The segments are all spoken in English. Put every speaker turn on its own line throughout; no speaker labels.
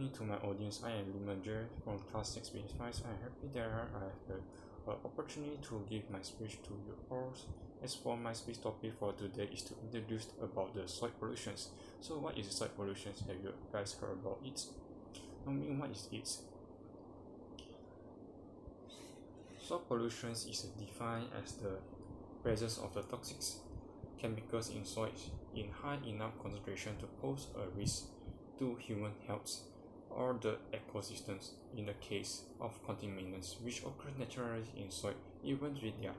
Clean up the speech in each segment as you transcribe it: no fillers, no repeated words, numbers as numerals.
evening to my audience. I am Lim Eng Jie from class 6B5. I am happy that I have the opportunity to give my speech to you all. As for my speech topic for today is to introduce about the soil pollution. So what is soil pollution? Have you guys heard about it? I mean, what is it? Soil pollution is defined as the presence of the toxic chemicals in soil in high enough concentration to pose a risk to human health or the ecosystems. In the case of contaminants which occur naturally in soil, even if their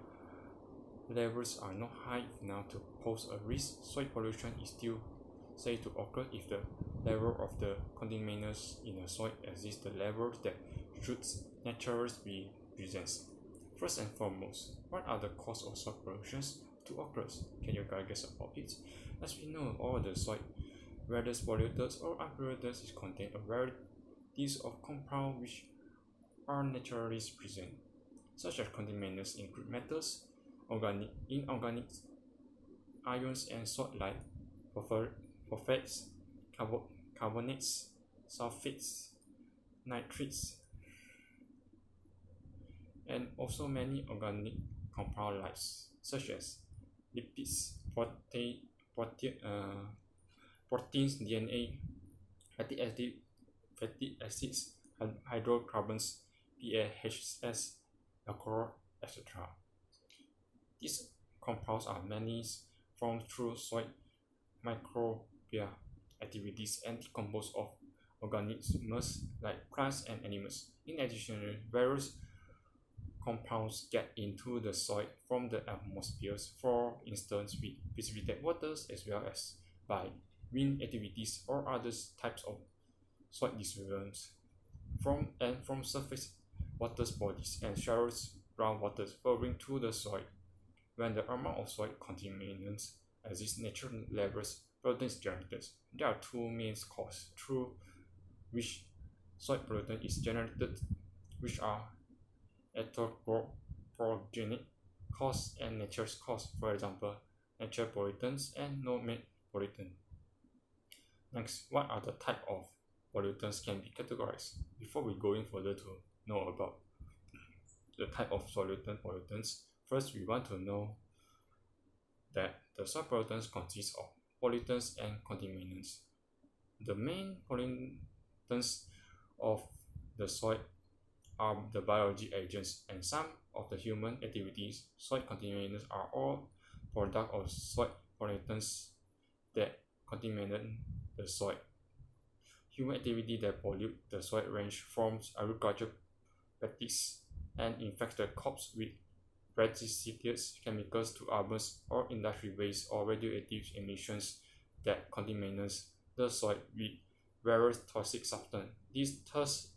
levels are not high enough to pose a risk, soil pollution is still said to occur if the level of the contaminants in the soil exceeds the levels that should naturally be present. First and foremost, what are the causes of soil pollution to occur? Can you guys guess about it? As we know, all the soil, whether pollutants or unpollutants, contain a variety of compounds which are naturally present, such as contaminants include metals, inorganic ions, and salt-like phosphates, carbonates, sulfates, nitrates, and also many organic compounds such as lipids, proteins, DNA, fatty acids, hydrocarbons, PAHs, alcohol, etc. These compounds are mainly formed through soil microbial activities and decompose of organisms like plants and animals. In addition, various compounds get into the soil from the atmosphere, for instance with precipitate waters, as well as by wind activities or other types of soil disturbance from surface water bodies and shallow groundwater flowing to the soil. When the amount of soil contaminants exceeds natural levels, pollutant is generated. There are two main causes through which soil pollutant is generated, which are anthropogenic cause and natural cause, for example, natural pollutants and no-man pollutants. Next, what are the type of pollutants can be categorized? Before we go in further to know about the type of pollutants, first we want to know that the soil pollutants consist of pollutants and contaminants. The main pollutants of the soil are the biology agents and some of the human activities. Soil contaminants are all products of soil pollutants that contaminate the soil. Human activity that pollute the soil range from agricultural practice and infect the crops with precipitous chemicals to urban or industry waste or radioactive emissions that contaminates the soil with various toxic substances. Thus,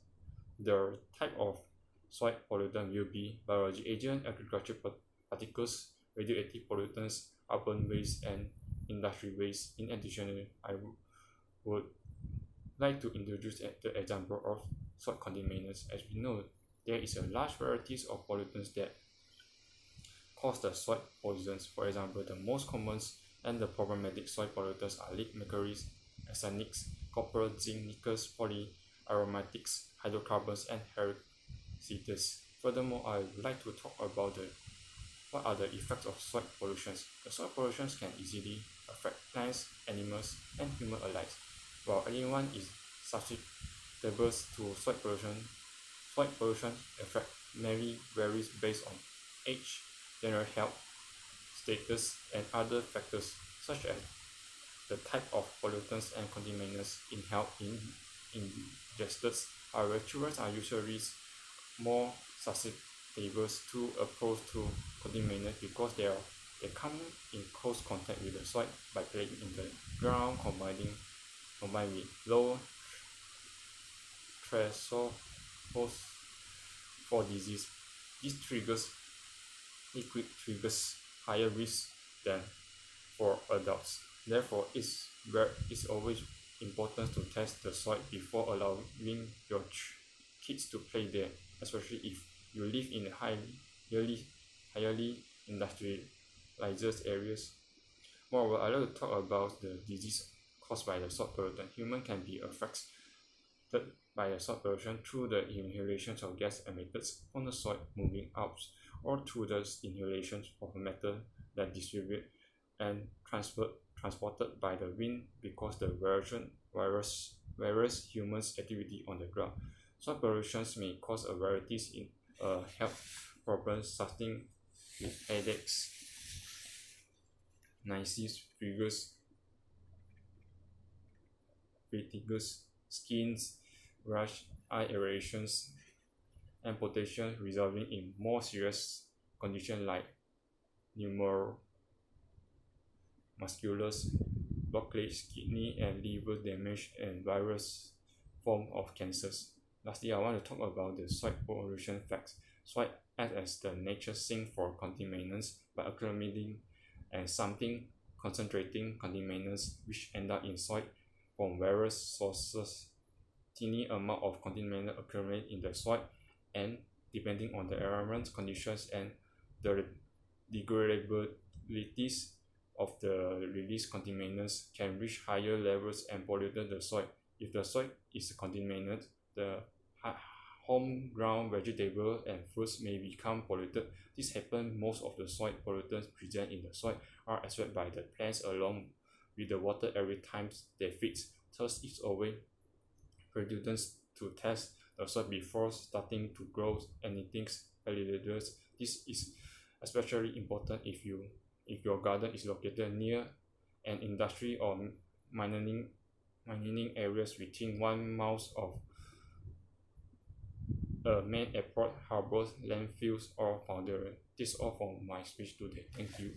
the type of soil pollutant will be biology agent, agricultural particles, radioactive pollutants, urban waste, and industry waste. In addition, I would like to introduce the example of soil contaminants. As we know, there is a large variety of pollutants that cause the soil poisons. For example, the most common and the problematic soil pollutants are lead, mercury, arsenic, copper, zinc, nickel, polyaromatics, hydrocarbons, and heresites. Furthermore, I would like to talk about what are the effects of soil pollution. The soil pollution can easily affect plants, animals, and humans alike. While anyone is susceptible to soil pollution effect mainly varies based on age, general health status, and other factors such as the type of pollutants and contaminants ingested. However, children are usually more susceptible to approach to contaminants because they come in close contact with the soil by playing in the ground, combined with low threshold for disease. This liquid triggers higher risk than for adults. Therefore, it's always important to test the soil before allowing your kids to play there, especially if you live in highly industrialized areas. Moreover, I'd like to talk about the disease caused by the soil pollutant. Humans can be affected by the soil pollution through the inhalation of gas emitted from the soil moving out, or through the inhalation of matter that distribute and transported by the wind because the various humans activity on the ground. Soil pollution may cause a varieties in health problems starting with headaches, nices, fatigues, skins, rash, eye irritations, and potential resulting in more serious conditions like neuromuscular blockage, kidney and liver damage, and various forms of cancers. Lastly, I want to talk about the soil pollution facts. Soil acts as the nature sink for contaminants by accumulating and something concentrating contaminants which end up in soil from various sources. Tiny amount of contaminant accumulate in the soil, and depending on the environment conditions and the degradabilities of the released contaminants can reach higher levels and pollute the soil. If the soil is contaminated, the home ground vegetable and fruits may become polluted. This happens most of the soil pollutants present in the soil are absorbed by the plants along with the water every time they feed. Thus, it's always prudent to test the soil before starting to grow anything valuable. This is especially important if your garden is located near an industry or mining areas within 1 mile of a main airport, harbors, landfills, or foundry. This is all for my speech today. Thank you.